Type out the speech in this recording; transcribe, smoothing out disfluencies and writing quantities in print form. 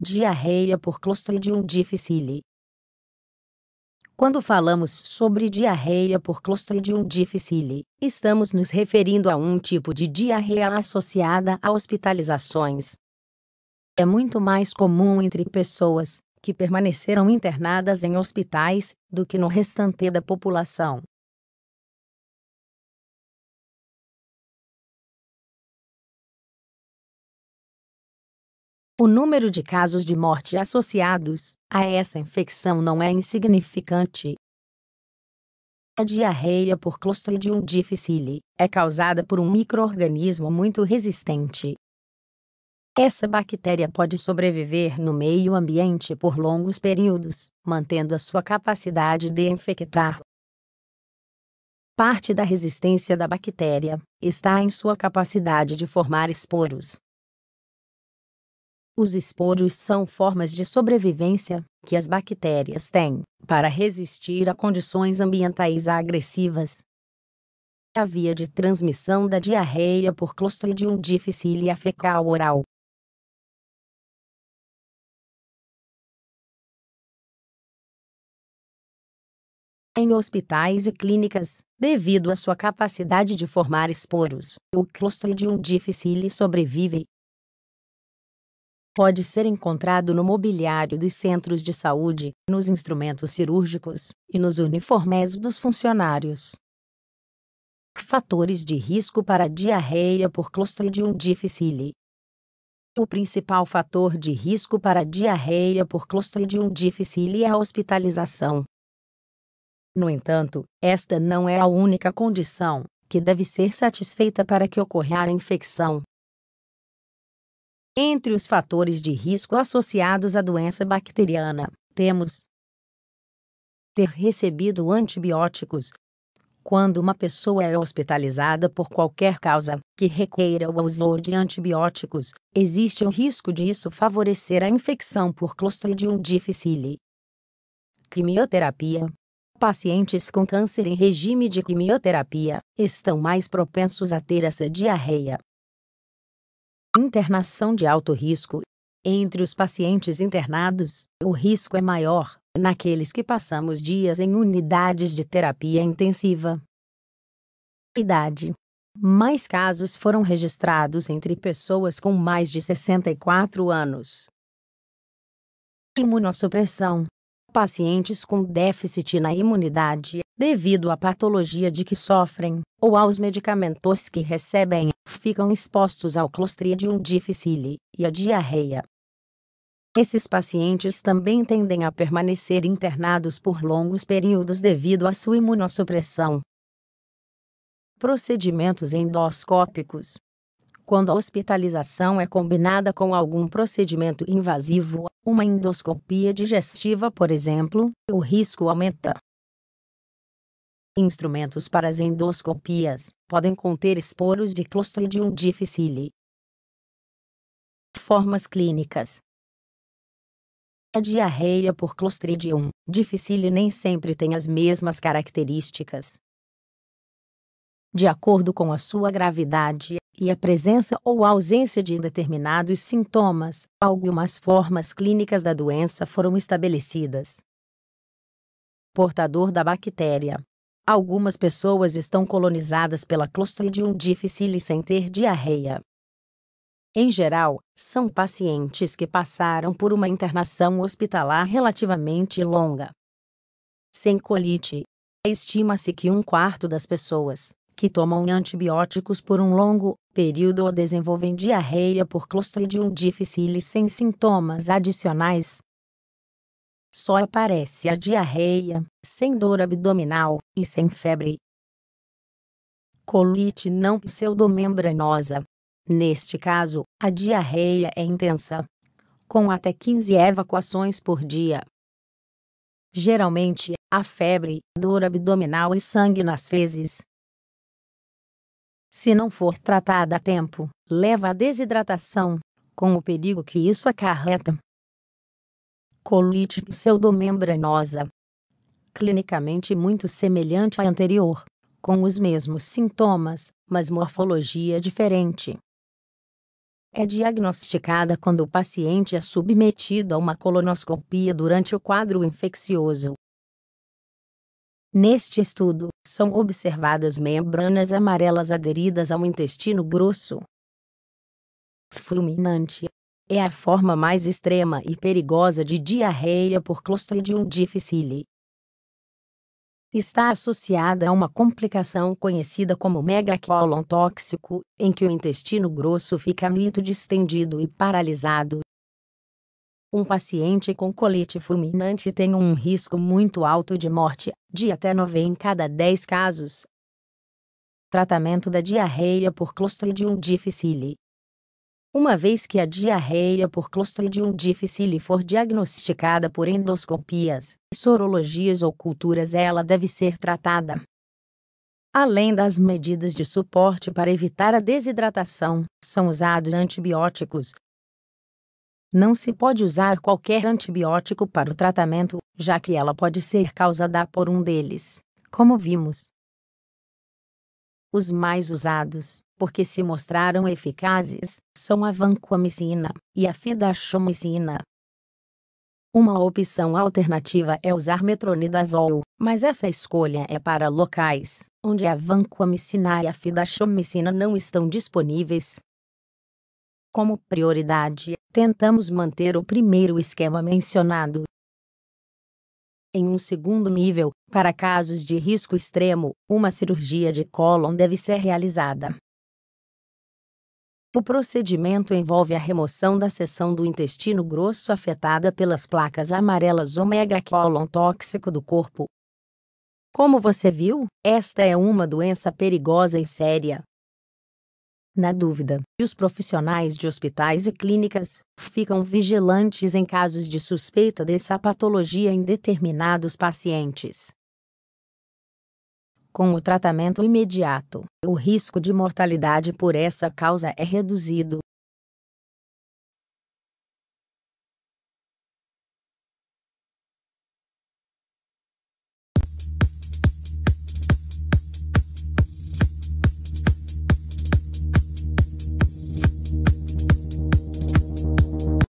Diarreia por Clostridium difficile. Quando falamos sobre diarreia por Clostridium difficile, estamos nos referindo a um tipo de diarreia associada a hospitalizações. É muito mais comum entre pessoas que permaneceram internadas em hospitais do que no restante da população. O número de casos de morte associados a essa infecção não é insignificante. A diarreia por Clostridium difficile é causada por um micro-organismo muito resistente. Essa bactéria pode sobreviver no meio ambiente por longos períodos, mantendo a sua capacidade de infectar. Parte da resistência da bactéria está em sua capacidade de formar esporos. Os esporos são formas de sobrevivência que as bactérias têm para resistir a condições ambientais agressivas. A via de transmissão da diarreia por Clostridium difficile é fecal-oral. Em hospitais e clínicas, devido à sua capacidade de formar esporos, o Clostridium difficile sobrevive. Pode ser encontrado no mobiliário dos centros de saúde, nos instrumentos cirúrgicos e nos uniformes dos funcionários. Fatores de risco para diarreia por Clostridium difficile. O principal fator de risco para diarreia por Clostridium difficile é a hospitalização. No entanto, esta não é a única condição que deve ser satisfeita para que ocorra a infecção. Entre os fatores de risco associados à doença bacteriana, temos ter recebido antibióticos. Quando uma pessoa é hospitalizada por qualquer causa que requeira o uso de antibióticos, existe o risco de isso favorecer a infecção por Clostridium difficile. Quimioterapia. Pacientes com câncer em regime de quimioterapia estão mais propensos a ter essa diarreia. Internação de alto risco. Entre os pacientes internados, o risco é maior naqueles que passamos dias em unidades de terapia intensiva. Idade. Mais casos foram registrados entre pessoas com mais de 64 anos. Imunossupressão. Pacientes com déficit na imunidade, devido à patologia de que sofrem, ou aos medicamentos que recebem, ficam expostos ao Clostridium difficile e à diarreia. Esses pacientes também tendem a permanecer internados por longos períodos devido à sua imunossupressão. Procedimentos endoscópicos. Quando a hospitalização é combinada com algum procedimento invasivo, uma endoscopia digestiva, por exemplo, o risco aumenta. Instrumentos para as endoscopias podem conter esporos de Clostridium difficile. Formas clínicas. A diarreia por Clostridium difficile nem sempre tem as mesmas características. De acordo com a sua gravidade e a presença ou ausência de determinados sintomas, algumas formas clínicas da doença foram estabelecidas. Portador da bactéria. Algumas pessoas estão colonizadas pela Clostridium difficile sem ter diarreia. Em geral, são pacientes que passaram por uma internação hospitalar relativamente longa. Sem colite. Estima-se que 1/4 das pessoas que tomam antibióticos por um longo período ou desenvolvem diarreia por Clostridium difficile sem sintomas adicionais. Só aparece a diarreia, sem dor abdominal e sem febre. Colite não pseudomembranosa. Neste caso, a diarreia é intensa, com até 15 evacuações por dia. Geralmente, há febre, dor abdominal e sangue nas fezes. Se não for tratada a tempo, leva à desidratação, com o perigo que isso acarreta. Colite pseudomembranosa. Clinicamente muito semelhante à anterior, com os mesmos sintomas, mas morfologia diferente. é diagnosticada quando o paciente é submetido a uma colonoscopia durante o quadro infeccioso. Neste estudo, são observadas membranas amarelas aderidas ao intestino grosso. Fulminante é a forma mais extrema e perigosa de diarreia por Clostridium difficile. Está associada a uma complicação conhecida como megacolon tóxico, em que o intestino grosso fica muito distendido e paralisado. Um paciente com colite fulminante tem um risco muito alto de morte, de até 9 em cada 10 casos. Tratamento da diarreia por Clostridium difficile. Uma vez que a diarreia por Clostridium difficile for diagnosticada por endoscopias, sorologias ou culturas, ela deve ser tratada. Além das medidas de suporte para evitar a desidratação, são usados antibióticos. Não se pode usar qualquer antibiótico para o tratamento, já que ela pode ser causada por um deles, como vimos. Os mais usados, porque se mostraram eficazes, são a vancomicina e a fidaxomicina. Uma opção alternativa é usar metronidazol, mas essa escolha é para locais onde a vancomicina e a fidaxomicina não estão disponíveis. Como prioridade, tentamos manter o primeiro esquema mencionado. Em um segundo nível, para casos de risco extremo, uma cirurgia de cólon deve ser realizada. O procedimento envolve a remoção da seção do intestino grosso afetada pelas placas amarelas ou megacolon tóxico do corpo. Como você viu, esta é uma doença perigosa e séria. Na dúvida, os profissionais de hospitais e clínicas ficam vigilantes em casos de suspeita dessa patologia em determinados pacientes. Com o tratamento imediato, o risco de mortalidade por essa causa é reduzido.